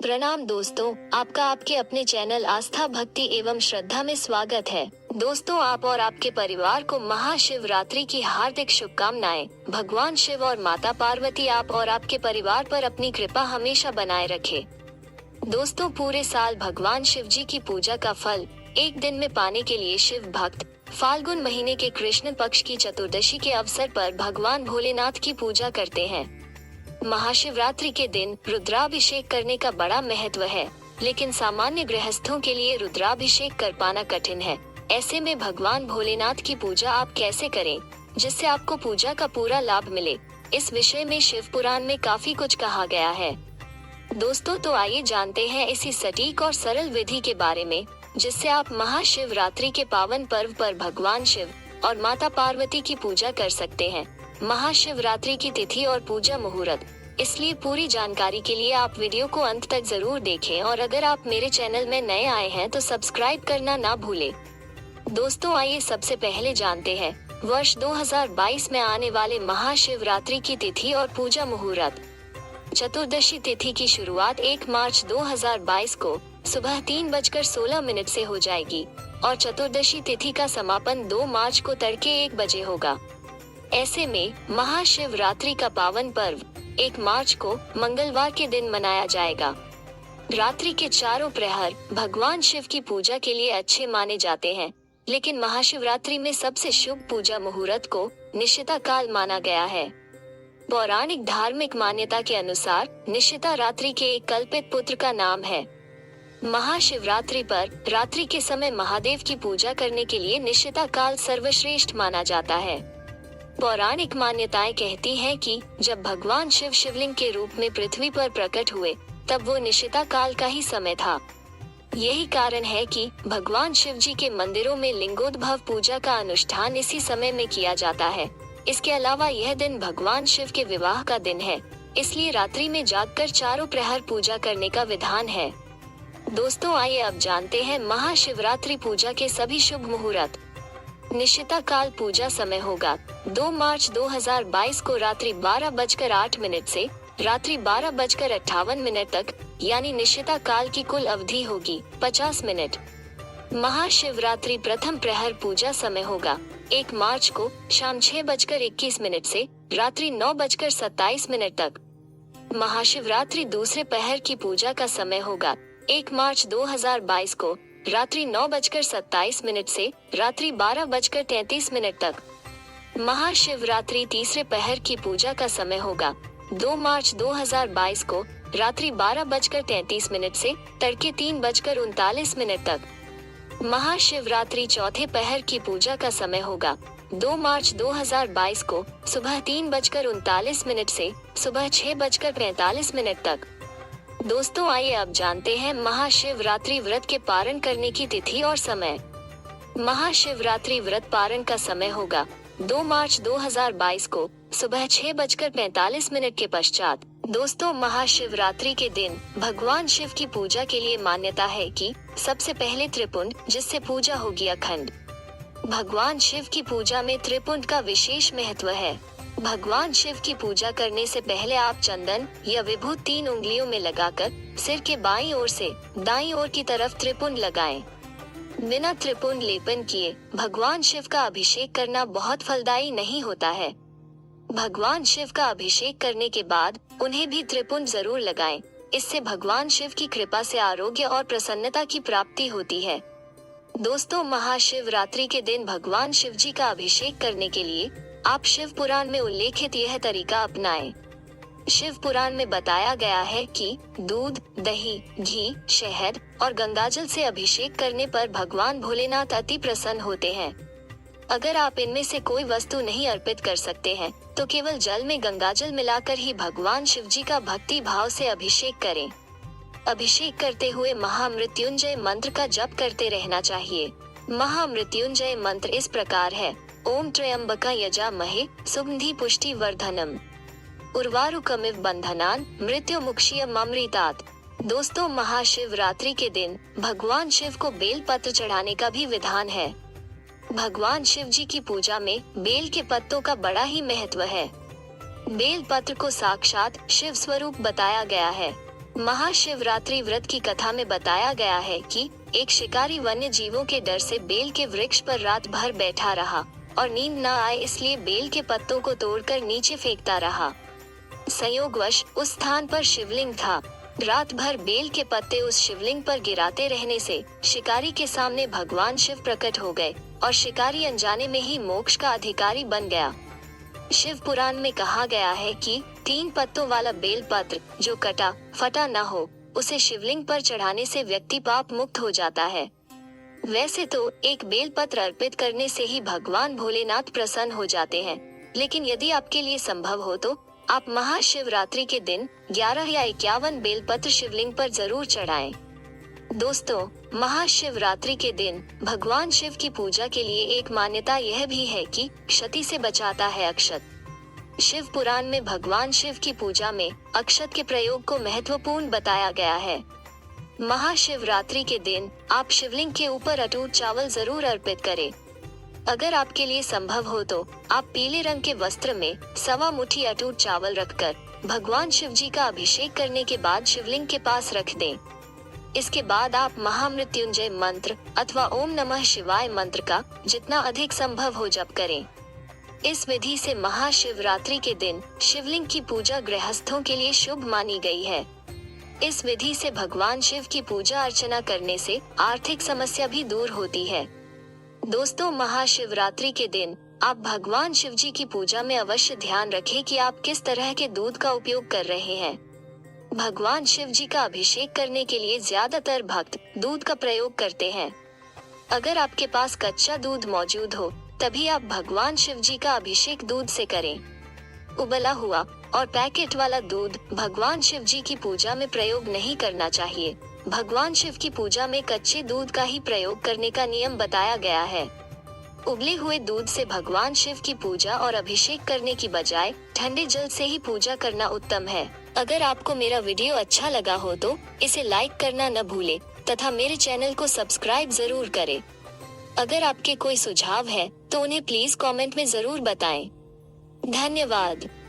प्रणाम दोस्तों, आपका आपके अपने चैनल आस्था भक्ति एवं श्रद्धा में स्वागत है। दोस्तों, आप और आपके परिवार को महाशिवरात्रि की हार्दिक शुभकामनाएं। भगवान शिव और माता पार्वती आप और आपके परिवार पर अपनी कृपा हमेशा बनाए रखे। दोस्तों, पूरे साल भगवान शिव जी की पूजा का फल एक दिन में पाने के लिए शिव भक्त फाल्गुन महीने के कृष्ण पक्ष की चतुर्दशी के अवसर पर भगवान भोलेनाथ की पूजा करते हैं। महाशिवरात्रि के दिन रुद्राभिषेक करने का बड़ा महत्व है, लेकिन सामान्य गृहस्थों के लिए रुद्राभिषेक कर पाना कठिन है। ऐसे में भगवान भोलेनाथ की पूजा आप कैसे करें जिससे आपको पूजा का पूरा लाभ मिले, इस विषय में शिव पुराण में काफी कुछ कहा गया है। दोस्तों, तो आइए जानते हैं इसी सटीक और सरल विधि के बारे में, जिससे आप महाशिवरात्रि के पावन पर्व पर भगवान शिव और माता पार्वती की पूजा कर सकते हैं। महाशिवरात्रि की तिथि और पूजा मुहूर्त, इसलिए पूरी जानकारी के लिए आप वीडियो को अंत तक जरूर देखें और अगर आप मेरे चैनल में नए आए हैं तो सब्सक्राइब करना ना भूलें। दोस्तों, आइए सबसे पहले जानते हैं वर्ष 2022 में आने वाले महाशिवरात्रि की तिथि और पूजा मुहूर्त। चतुर्दशी तिथि की शुरुआत 1 मार्च 2022 को सुबह 3:16 से हो जाएगी और चतुर्दशी तिथि का समापन 2 मार्च को तड़के 1 बजे होगा। ऐसे में महाशिवरात्रि का पावन पर्व 1 मार्च को मंगलवार के दिन मनाया जाएगा। रात्रि के चारों प्रहर भगवान शिव की पूजा के लिए अच्छे माने जाते हैं, लेकिन महाशिवरात्रि में सबसे शुभ पूजा मुहूर्त को निशिता काल माना गया है। पौराणिक धार्मिक मान्यता के अनुसार निशिता रात्रि के एक कल्पित पुत्र का नाम है। महाशिवरात्रि पर रात्रि के समय महादेव की पूजा करने के लिए निशिता काल सर्वश्रेष्ठ माना जाता है। पौराणिक मान्यताएं कहती हैं कि जब भगवान शिव शिवलिंग के रूप में पृथ्वी पर प्रकट हुए, तब वो निशिता काल का ही समय था। यही कारण है कि भगवान शिव जी के मंदिरों में लिंगोद्भव पूजा का अनुष्ठान इसी समय में किया जाता है। इसके अलावा यह दिन भगवान शिव के विवाह का दिन है, इसलिए रात्रि में जागकर चारों प्रहर पूजा करने का विधान है। दोस्तों, आइए अब जानते हैं महाशिवरात्रि पूजा के सभी शुभ मुहूर्त। निशिता काल पूजा समय होगा 2 मार्च 2022 को रात्रि 12:08 से रात्रि 12:58 तक, यानी निशिता काल की कुल अवधि होगी 50 मिनट। महाशिवरात्रि प्रथम प्रहर पूजा समय होगा 1 मार्च को शाम 6:21 से रात्रि 9:27 तक। महाशिवरात्रि दूसरे पहर की पूजा का समय होगा 1 मार्च 2022 को रात्रि 9:27 से रात्रि 12:33 तक। महाशिवरात्रि तीसरे पहर की पूजा का समय होगा 2 मार्च 2022 को रात्रि 12:33 से तड़के 3:39 तक। महाशिवरात्रि चौथे पहर की पूजा का समय होगा 2 मार्च 2022 को सुबह 3:39 से सुबह 6:45 तक। दोस्तों, आइए अब जानते हैं महाशिवरात्रि व्रत के पारण करने की तिथि और समय। महाशिवरात्रि व्रत पारण का समय होगा 2 मार्च 2022 को सुबह 6:45 के पश्चात। दोस्तों, महाशिवरात्रि के दिन भगवान शिव की पूजा के लिए मान्यता है कि सबसे पहले त्रिपुंड, जिससे पूजा होगी अखंड। भगवान शिव की पूजा में त्रिपुंड का विशेष महत्व है। भगवान शिव की पूजा करने से पहले आप चंदन या विभूति 3 उंगलियों में लगाकर सिर के बाईं ओर से दाईं ओर की तरफ त्रिपुंड लगाएं। बिना त्रिपुंड लेपन किए भगवान शिव का अभिषेक करना बहुत फलदायी नहीं होता है। भगवान शिव का अभिषेक करने के बाद उन्हें भी त्रिपुंड जरूर लगाएं। इससे भगवान शिव की कृपा से आरोग्य और प्रसन्नता की प्राप्ति होती है। दोस्तों, महाशिवरात्रि के दिन भगवान शिव जी का अभिषेक करने के लिए आप शिव पुराण में उल्लेखित यह तरीका अपनाएं। शिव पुराण में बताया गया है कि दूध, दही, घी, शहद और गंगाजल से अभिषेक करने पर भगवान भोलेनाथ अति प्रसन्न होते हैं। अगर आप इनमें से कोई वस्तु नहीं अर्पित कर सकते हैं, तो केवल जल में गंगाजल मिलाकर ही भगवान शिव जी का भक्ति भाव से अभिषेक करें। अभिषेक करते हुए महामृत्युंजय मंत्र का जप करते रहना चाहिए। महामृत्युंजय मंत्र इस प्रकार है: ओम त्र्यंबका यजामहे सुगंधि पुष्टि वर्धनम उर्वारुकमिव बंधनान मृत्युमुक्षीयमृतात्। दोस्तों, महाशिवरात्रि के दिन भगवान शिव को बेल पत्र चढ़ाने का भी विधान है। भगवान शिव जी की पूजा में बेल के पत्तों का बड़ा ही महत्व है। बेल पत्र को साक्षात शिव स्वरूप बताया गया है। महाशिवरात्रि व्रत की कथा में बताया गया है कि एक शिकारी वन्य जीवों के डर से बेल के वृक्ष पर रात भर बैठा रहा और नींद न आए इसलिए बेल के पत्तों को तोड़कर नीचे फेंकता रहा। संयोगवश उस स्थान पर शिवलिंग था। रात भर बेल के पत्ते उस शिवलिंग पर गिराते रहने से शिकारी के सामने भगवान शिव प्रकट हो गए और शिकारी अनजाने में ही मोक्ष का अधिकारी बन गया। शिव पुराण में कहा गया है कि 3 पत्तों वाला बेल पत्र जो कटा फटा न हो उसे शिवलिंग पर चढ़ाने से व्यक्ति पाप मुक्त हो जाता है। वैसे तो एक बेल पत्र अर्पित करने से ही भगवान भोलेनाथ प्रसन्न हो जाते हैं, लेकिन यदि आपके लिए संभव हो तो आप महाशिवरात्रि के दिन 11 या 51 बेल पत्र शिवलिंग पर जरूर चढ़ाएं। दोस्तों, महाशिवरात्रि के दिन भगवान शिव की पूजा के लिए एक मान्यता यह भी है कि क्षति से बचाता है अक्षत। शिव पुराण में भगवान शिव की पूजा में अक्षत के प्रयोग को महत्वपूर्ण बताया गया है। महाशिवरात्रि के दिन आप शिवलिंग के ऊपर अटूट चावल जरूर अर्पित करें। अगर आपके लिए संभव हो तो आप पीले रंग के वस्त्र में 1.25 मुट्ठी अटूट चावल रखकर भगवान शिव जी का अभिषेक करने के बाद शिवलिंग के पास रख दें। इसके बाद आप महामृत्युंजय मंत्र अथवा ओम नमः शिवाय मंत्र का जितना अधिक संभव हो जप करें। इस विधि से महाशिवरात्रि के दिन शिवलिंग की पूजा गृहस्थों के लिए शुभ मानी गई है। इस विधि से भगवान शिव की पूजा अर्चना करने से आर्थिक समस्या भी दूर होती है। दोस्तों, महाशिवरात्रि के दिन आप भगवान शिव जी की पूजा में अवश्य ध्यान रखें कि आप किस तरह के दूध का उपयोग कर रहे हैं। भगवान शिव जी का अभिषेक करने के लिए ज्यादातर भक्त दूध का प्रयोग करते हैं। अगर आपके पास कच्चा दूध मौजूद हो तभी आप भगवान शिव जी का अभिषेक दूध से करें। उबला हुआ और पैकेट वाला दूध भगवान शिव जी की पूजा में प्रयोग नहीं करना चाहिए। भगवान शिव की पूजा में कच्चे दूध का ही प्रयोग करने का नियम बताया गया है। उबले हुए दूध से भगवान शिव की पूजा और अभिषेक करने की बजाय ठंडे जल से ही पूजा करना उत्तम है। अगर आपको मेरा वीडियो अच्छा लगा हो तो इसे लाइक करना न भूले तथा मेरे चैनल को सब्सक्राइब जरूर करें। अगर आपके कोई सुझाव है तो उन्हें प्लीज कमेंट में जरूर बताएं। धन्यवाद।